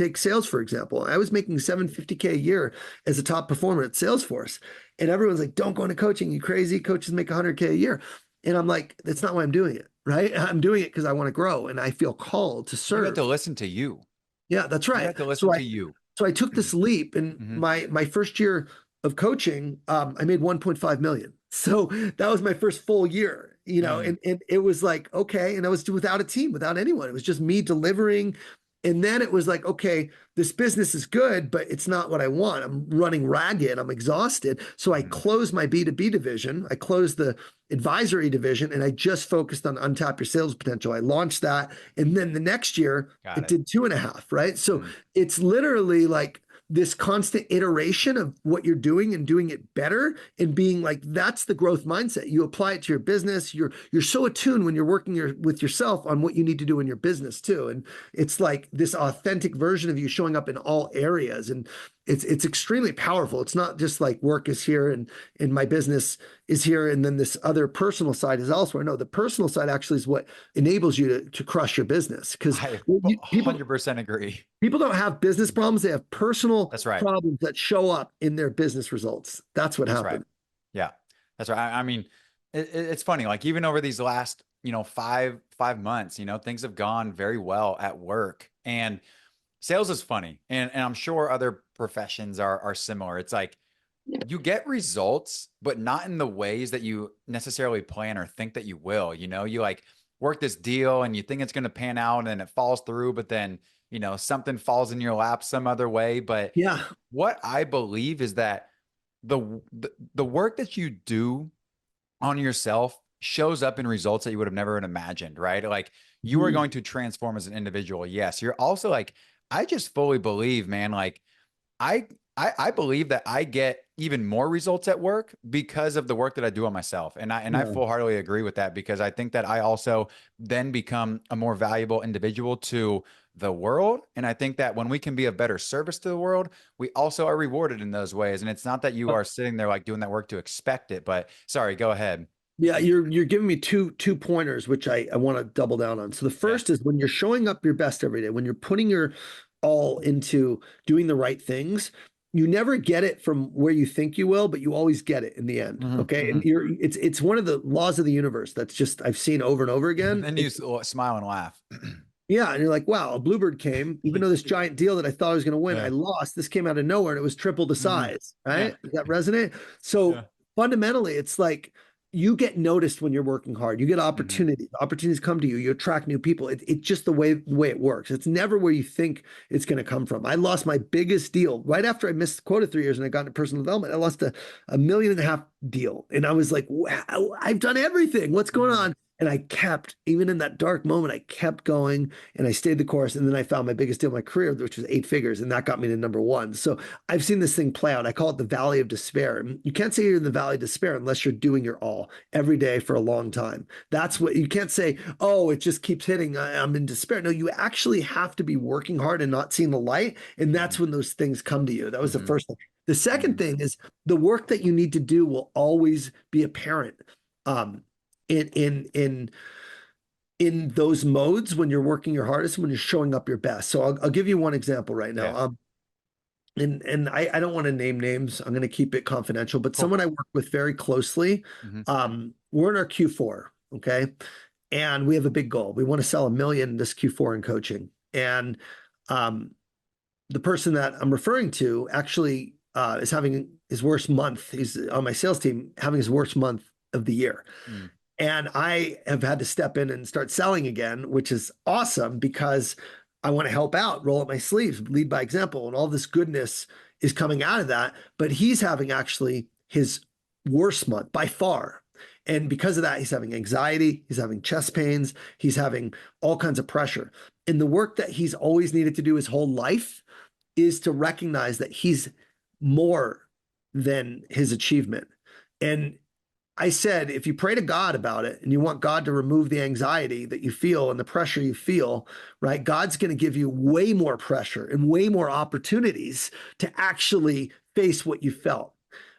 take sales, for example. I was making $750K a year as a top performer at Salesforce. And everyone's like, don't go into coaching. You crazy. Coaches make 100K a year. And I'm like, that's not why I'm doing it, right? I'm doing it because I want to grow and I feel called to You had serve. to listen to you. Yeah, that's You right. had to listen to you. So I took this leap, and Hmm. my first year of coaching, I made 1.5 million. So that was my first full year, Mm. and it was like, okay. And I was without a team, without anyone. It was just me delivering. And then it was like, okay, this business is good, but it's not what I want. I'm running ragged. I'm exhausted. So I Mm. closed my B2B division. I closed the advisory division, and I just focused on untap your sales potential. I launched that. And then the next year, Got it it. did 2.5, right? So Mm. it's literally like this constant iteration of what you're doing and doing it better and being like, that's the growth mindset. You apply it to your business. You're so attuned when you're working with yourself on what you need to do in your business too. And it's like this authentic version of you showing up in all areas. And it's extremely powerful. It's not just like work is here and my business is here and then this other personal side is elsewhere. No, the personal side actually is what enables you to crush your business, because I people 100% agree. people don't have business problems. They have personal That's right. problems that show up in their business results. That's what That's right. happened. Yeah, that's right. I mean, it's funny. Like even over these last, five months, things have gone very well at work, and sales is funny, and I'm sure other professions are similar. It's like you get results, but not in the ways that you necessarily plan or think that you will. You like work this deal and you think it's going to pan out and it falls through, but then, something falls in your lap some other way. But Yeah. what I believe is that the work that you do on yourself shows up in results that you would have never imagined, right? Like you are Mhm. going to transform as an individual. Yes, you're also like, I just fully believe, man, like I I believe that I get even more results at work because of the work that I do on myself. And I Yeah. full heartedly agree with that because I think that I also then become a more valuable individual to the world. And I think that when we can be of better service to the world, we also are rewarded in those ways. And it's not that you are sitting there like doing that work to expect it, but sorry, go ahead. Yeah, you're giving me two pointers, which I want to double down on. So the Yeah. first is when you're showing up your best every day, when you're putting your all into doing the right things, you never get it from where you think you will, but you always get it in the end. Hmm. Okay. Hmm. And it's one of the laws of the universe that's just I've seen over and over And again. then you smile and laugh. Yeah, and you're like, wow, a bluebird came, even though this giant deal that I thought I was going to win, I Yeah. lost. This came out of nowhere and it was triple the Hmm. size, Yeah. right? Does that resonate? So Yeah. fundamentally, it's like you get noticed when you're working hard. You get Hmm. opportunities. Opportunities come to you. You attract new people. It's just the way it works. It's never where you think it's going to come from. I lost my biggest deal right after I missed quota 3 years and I got into personal development. I lost a million and a half deal, and I was like, wow, I've done everything. What's going Hmm. on? And I kept, even in that dark moment, I kept going and I stayed the course. And then I found my biggest deal of my career, which was 8 figures. And that got me to number one. So I've seen this thing play out. I call it the valley of despair. You can't say you're in the valley of despair unless you're doing your all every day for a long time. That's what you can't say, oh, it just keeps hitting. I'm in despair. No, you actually have to be working hard and not seeing the light. And that's Hmm. when those things come to you. That was the Hmm. first thing. The second Hmm. thing is the work that you need to do will always be apparent. Um, in in those modes when you're working your hardest, when you're showing up your best. So I'll give you one example right now. Yeah. And I don't want to name names. I'm going to keep it confidential, but Cool. someone I work with very closely, Hmm. we're in our Q4, okay? And we have a big goal. We want to sell 1 million this Q4 in coaching. And um, the person that I'm referring to actually is having his worst month. He's on my sales team having his worst month of the year. Mm. And I have had to step in and start selling again, which is awesome because I want to help out, roll up my sleeves, lead by example, and all this goodness is coming out of that. But he's having actually his worst month by far. And because of that, he's having anxiety, he's having chest pains, he's having all kinds of pressure. And the work that he's always needed to do his whole life is to recognize that he's more than his achievement. And I said, if you pray to God about it and you want God to remove the anxiety that you feel and the pressure you feel, right? God's going to give you way more pressure and way more opportunities to actually face what you felt.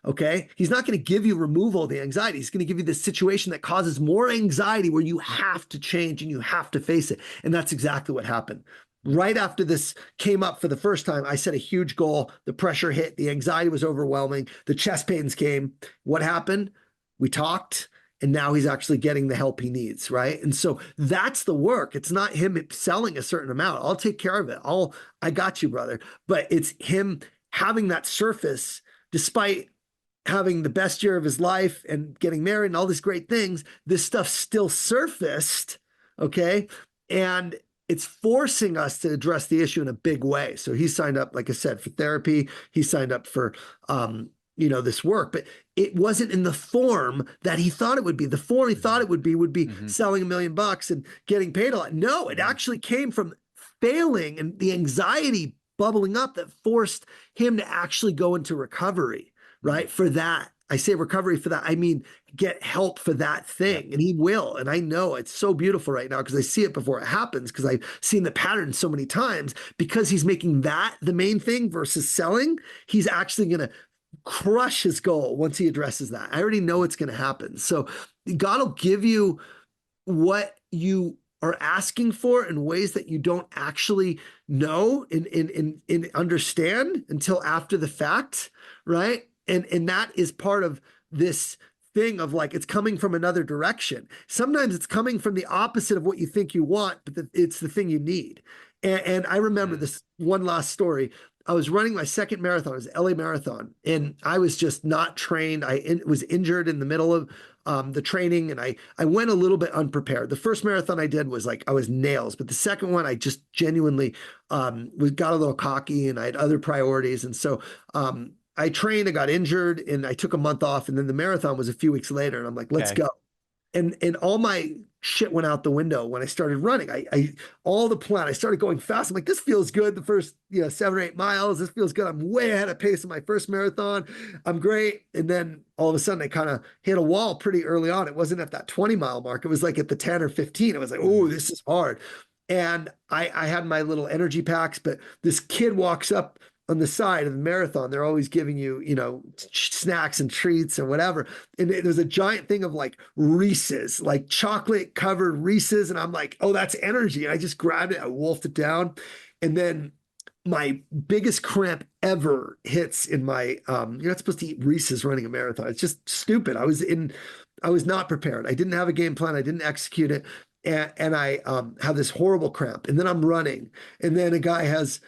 Okay. He's not going to give you removal of the anxiety. He's going to give you this situation that causes more anxiety where you have to change and you have to face it. And that's exactly what happened. right after this came up for the first time, I set a huge goal. The pressure hit, the anxiety was overwhelming, the chest pains came. What happened? We talked, and now he's actually getting the help he needs, right? And so that's the work. It's not him selling a certain amount. I'll take care of it. I got you, brother. But it's him having that surface, despite having the best year of his life and getting married and all these great things, this stuff still surfaced, okay? And it's forcing us to address the issue in a big way. So he signed up, like I said, for therapy. He signed up for, this work, but it wasn't in the form that he thought it would be. The form he thought it would be selling $1 million and getting paid a lot. No, it actually came from failing and the anxiety bubbling up that forced him to actually go into recovery, right? For that. I say recovery for that. I mean, get help for that thing. And he will. And I know it's so beautiful right now because I see it before it happens because I've seen the pattern so many times. Because he's making that the main thing versus selling, he's actually going to crush his goal once he addresses that. I already know it's going to happen. So God will give you what you are asking for in ways that you don't actually know and understand until after the fact, right? And that is part of this thing of like, it's coming from another direction. Sometimes it's coming from the opposite of what you think you want, but it's the thing you need. And I remember this one last story. I was running my second marathon. It was LA Marathon, and I was just not trained. I was injured in the middle of the training, and I went a little bit unprepared. The first marathon I did was like I was nails, but the second one I just genuinely got a little cocky, and I had other priorities, and so I trained. I got injured, and I took a month off, and then the marathon was a few weeks later, and I'm like, let's go. And all my shit went out the window when I started running. I all the plan. I started going fast. I'm like, this feels good. The first 7 or 8 miles. This feels good. I'm way ahead of pace of my first marathon. I'm great. And then all of a sudden, I kind of hit a wall pretty early on. It wasn't at that 20-mile mark. It was like at the 10 or 15. It was like, oh, this is hard. And I had my little energy packs, but this kid walks up on the side of the marathon. They're always giving you, snacks and treats and whatever. And there's a giant thing of like Reese's, like chocolate covered Reese's. And I'm like, oh, that's energy. And I just grabbed it. I wolfed it down. And then my biggest cramp ever hits in my, you're not supposed to eat Reese's running a marathon. It's just stupid. I was not prepared. I didn't have a game plan. I didn't execute it. And I have this horrible cramp. And then I'm running. And then a guy has,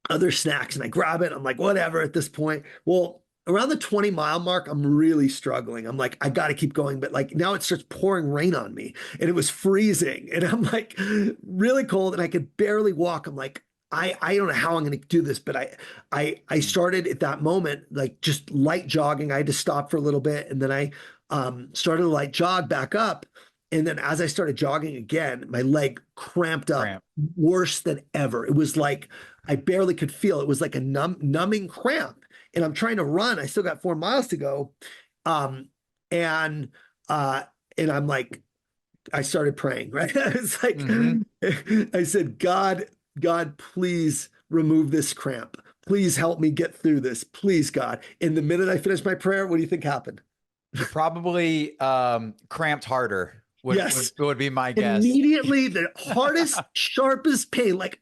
other snacks and I grab it. I'm like, whatever at this point. Well, around the 20-mile mark, I'm really struggling. I'm like, I got to keep going. But like now it starts pouring rain on me and it was freezing and I'm like really cold and I could barely walk. I'm like, I don't know how I'm going to do this, but I started at that moment, like just light jogging. I had to stop for a little bit. And then I started to light jog back up. And then as I started jogging again, my leg cramped up worse than ever. It was like, I barely could feel. It was like a numbing cramp. And I'm trying to run. I still got 4 miles to go. And I'm like, I started praying, right? It's like, I said, God, please remove this cramp. Please help me get through this. Please, God. And the minute I finished my prayer, what do you think happened? You probably cramped harder. Would be my guess. Immediately, the hardest, sharpest pain, like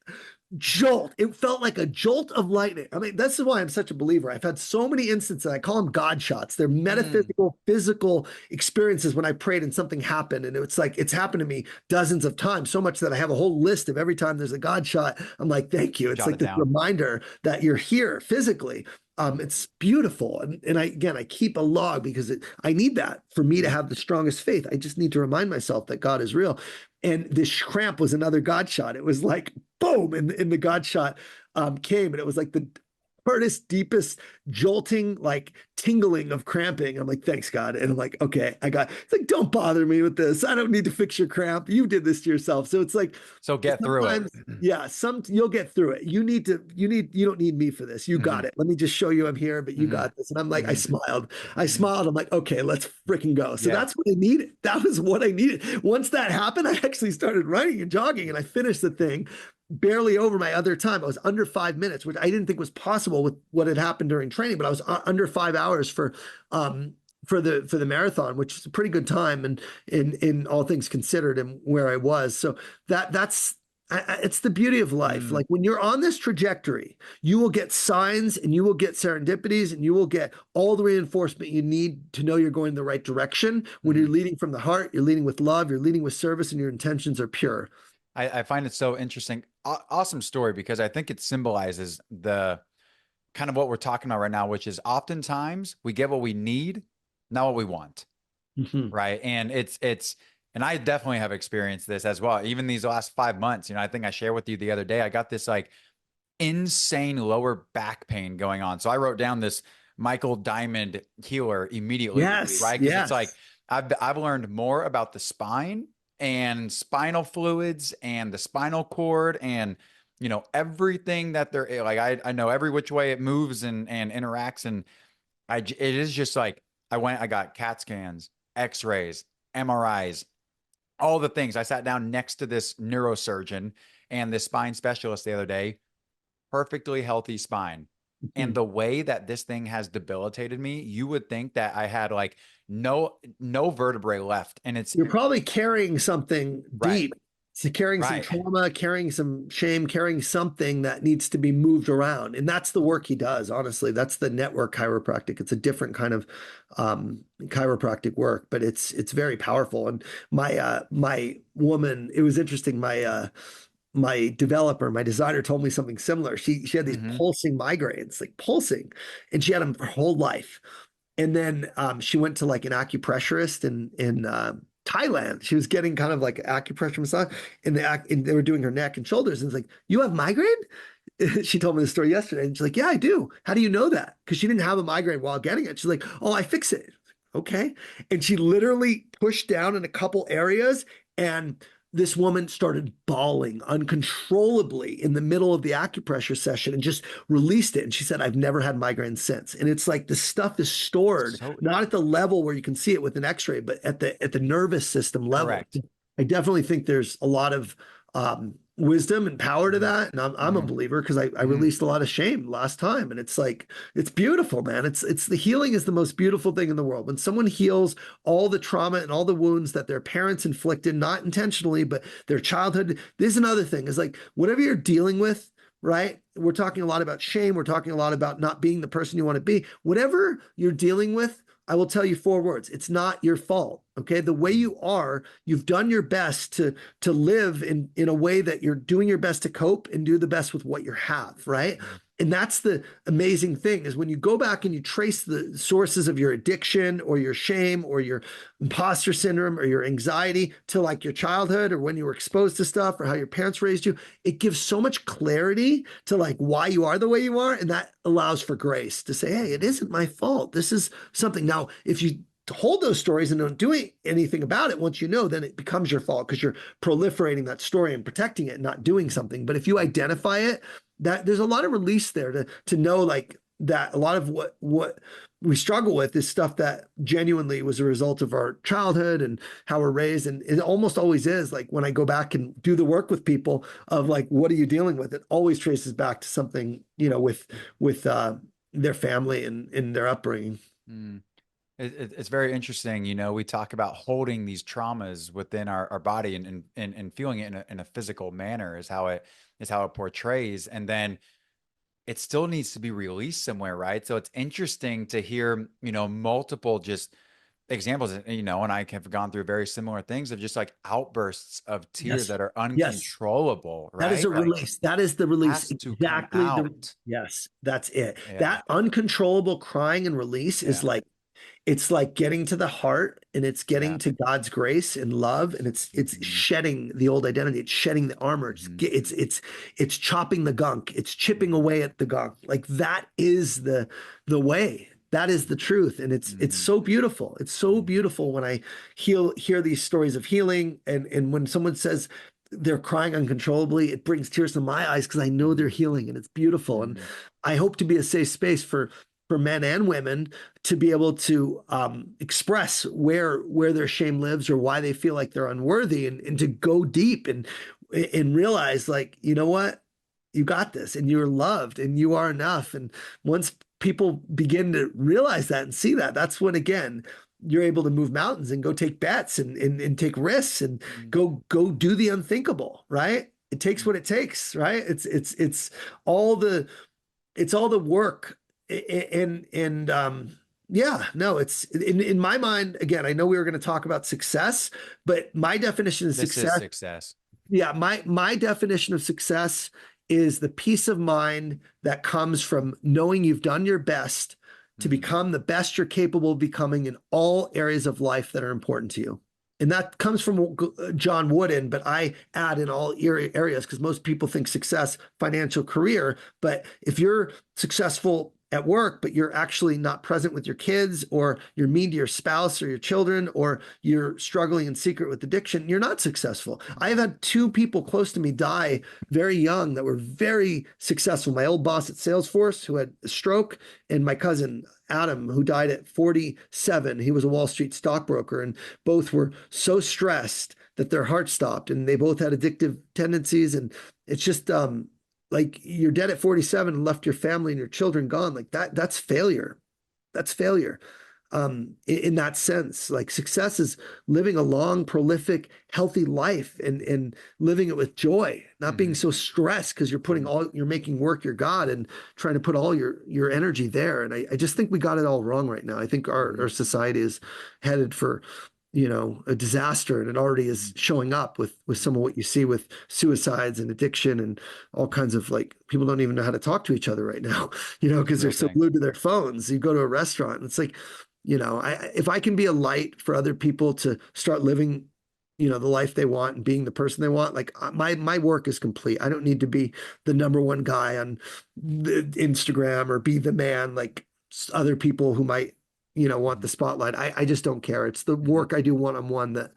jolt. It felt like a jolt of lightning. I mean, this is why I'm such a believer. I've had so many instances. I call them God shots. They're metaphysical, physical experiences when I prayed and something happened. And it's like, it's happened to me dozens of times, so much that I have a whole list of every time there's a God shot. I'm like, thank you. It's like this reminder that you're here physically. It's beautiful. And I keep a log because I need that for me to have the strongest faith. I just need to remind myself that God is real. And this cramp was another God shot. It was like, boom, and the God shot came. And it was like the hardest, deepest, jolting, like tingling of cramping. I'm like, thanks, God. And I'm like, okay, it's like, don't bother me with this. I don't need to fix your cramp. You did this to yourself. So it's like, so get through it. Yeah. You'll get through it. You don't need me for this. You got it. Let me just show you I'm here, but you got this. And I'm like, I smiled. I'm like, okay, let's freaking go. So that's what I needed. That was what I needed. Once that happened, I actually started running and jogging and I finished the thing barely over my other time. I was under 5 minutes, which I didn't think was possible with what had happened during training, but I was under 5 hours for the marathon, which is a pretty good time and in all things considered and where I was. So that's it's the beauty of life. Mm, Like when you're on this trajectory, you will get signs and you will get serendipities and you will get all the reinforcement you need to know you're going the right direction. When you're mhm. leading from the heart, you're leading with love, you're leading with service, and your intentions are pure. I find it so interesting. Awesome story because I think it symbolizes the kind of what we're talking about right now, which is oftentimes we get what we need, not what we want. Mhm. Right. And and I definitely have experienced this as well. Even these last 5 months, I think I shared with you the other day, I got this like insane lower back pain going on. So I wrote down this Michael Diamond healer immediately, Yes, right? Because it's like yes. I've learned more about the spine and spinal fluids and the spinal cord and everything that they're like I know every which way it moves and interacts and it is just like I got CAT scans, X-rays, MRIs, all the things. I sat down next to this neurosurgeon and this spine specialist the other day, perfectly healthy spine. And Mhm. the way that this thing has debilitated me, you would think that I had like no vertebrae left. And it's You're probably carrying something right, deep. So carrying some right. trauma, carrying some shame, carrying something that needs to be moved around. And that's the work he does, honestly. That's the network chiropractic. It's a different kind of chiropractic work, but it's very powerful. And my woman, it was interesting, my developer, my designer told me something similar. She had these Hmm. pulsing migraines, like pulsing, and she had them her whole life. And then she went to like an acupressurist in Thailand. She was getting kind of like acupressure massage, and they were doing her neck and shoulders. And it's like, you have migraine? She told me the story yesterday, and she's like, yeah, I do. How do you know that? Because she didn't have a migraine while getting it. She's like, oh, I fix it. Okay. And she literally pushed down in a couple areas, and this woman started bawling uncontrollably in the middle of the acupressure session and just released it. And she said, I've never had migraines since. And it's like the stuff is stored, So not at the level where you can see it with an x-ray, but at the nervous system level. correct. I definitely think there's a lot of wisdom and power to Hmm. that. And I'm a Hmm. believer because I Hmm. released a lot of shame last time. And it's like, it's beautiful, man. It's the healing is the most beautiful thing in the world. When someone heals all the trauma and all the wounds that their parents inflicted, not intentionally, but their childhood. This is another thing is like whatever you're dealing with, right? We're talking a lot about shame. We're talking a lot about not being the person you want to be. Whatever you're dealing with, I will tell you four words. It's not your fault. Okay. The way you are, you've done your best to live in a way that you're doing your best to cope and do the best with what you have, right? Hmm. And that's the amazing thing is when you go back and you trace the sources of your addiction or your shame or your imposter syndrome or your anxiety to like your childhood or when you were exposed to stuff or how your parents raised you, it gives so much clarity to like why you are the way you are. And that allows for grace to say, hey, it Hmm. isn't my fault. This is something. Now, if you hold those stories and don't do anything about it once you know, then it becomes your fault because you're proliferating that story and protecting it and not doing something. But if you identify it, that there's a lot of release there to know like that a lot of what we struggle with is stuff that genuinely was a result of our childhood and how we're raised. And it almost always is like when I go back and do the work with people of like, what are you dealing with? It always traces back to something, with their family and their upbringing. Hmm. It's very interesting. We talk about holding these traumas within our body and feeling it in a physical manner is how it portrays. And then it still needs to be released somewhere, right? So it's interesting to hear, multiple just examples, and I have gone through very similar things of just like outbursts of tears Yes. that are Yes. uncontrollable, That is a right? Like release. That is the release. has to come Exactly the out. yes, that's it. Yeah. That uncontrollable crying and release is Yeah. like it's like getting to the heart and it's Yeah. getting to God's grace and love and it's Hmm. shedding the old identity. It's shedding the armor. Hmm. It's chopping the gunk. It's chipping away at the gunk. Like that is the way. That is the truth. And it's Hmm. so beautiful. It's so beautiful when I hear these stories of healing and when someone says they're crying uncontrollably, it brings tears to my eyes because I know they're Hmm. healing and it's beautiful. And Hmm. I hope to be a safe space for men and women to be able to express where their shame lives or why they feel like they're unworthy and to go deep and realize like, you know what? You got this and you're loved and you are enough. And once people begin to realize that and see that, that's when again you're able to move mountains and go take bets and take risks and Hmm. go do the unthinkable, right? it takes what it takes, right? It's all the it's all the work. And yeah, no, it's in my mind, again, I know we were going to talk about success, but my definition of This is success, success. yeah, my definition of success is the peace of mind that comes from knowing you've done your best to become the best you're capable of becoming in all areas of life that are important to you. And that comes from John Wooden, but I add in all areas because most people think success, financial, career. But if you're successful at work, but you're actually not present with your kids, or you're mean to your spouse or your children, or you're struggling in secret with addiction, you're not successful. I have had 2 people close to me die very young that were very successful. My old boss at Salesforce, who had a stroke, and my cousin Adam, who died at 47. He was a Wall Street stockbroker, and both were so stressed that their heart stopped, and they both had addictive tendencies. And it's just like, you're dead at 47 and left your family and your children gone. Like that's failure. That's failure. In that sense, like, success is living a long, prolific, healthy life, and living it with joy, not being so stressed because you're making work your God and trying to put all your energy there. And I just think we got it all wrong right now. I think our society is headed for, a disaster, and it already is showing up with some of what you see with suicides and addiction and all kinds of, like, people don't even know how to talk to each other right now, because they're so glued to their phones. You go to a restaurant and it's like, if I can be a light for other people to start living, the life they want and being the person they want, like, my work is complete. I don't need to be the number one guy on the Instagram or be the man like other people who might, want the spotlight. I just don't care. It's the work I do one-on-one that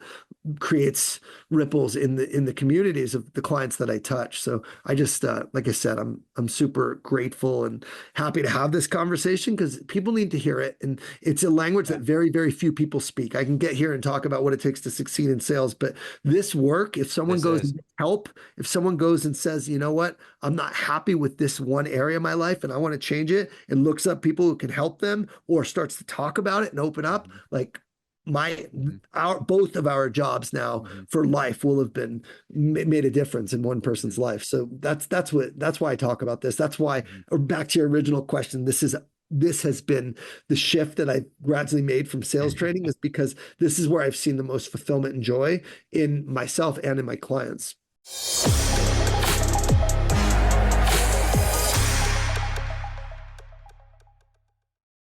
creates ripples in the communities of the clients that I touch. So I just, like I said, I'm super grateful and happy to have this conversation because people need to hear it. And it's a language that very, very few people speak. I can get here and talk about what it takes to succeed in sales, but this work, if someone goes and gets help, if someone goes and says, you know what, I'm not happy with this one area of my life and I want to change it, and looks up people who can help them or starts to talk about it and open up, like, both of our jobs now for life will have been made a difference in one person's life. So that's why I talk about this. That's why, or back to your original question, this has been the shift that I gradually made from sales training, is because this is where I've seen the most fulfillment and joy in myself and in my clients.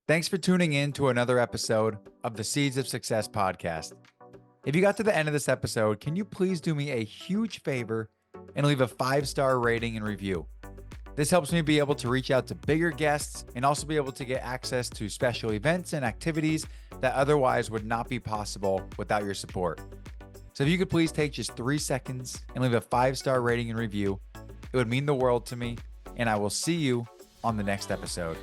Thanks for tuning in to another episode of the Seeds of Success podcast. If you got to the end of this episode, can you please do me a huge favor and leave a 5-star rating and review? This helps me be able to reach out to bigger guests and also be able to get access to special events and activities that otherwise would not be possible without your support. So if you could please take just 3 seconds and leave a 5-star rating and review, it would mean the world to me, and I will see you on the next episode.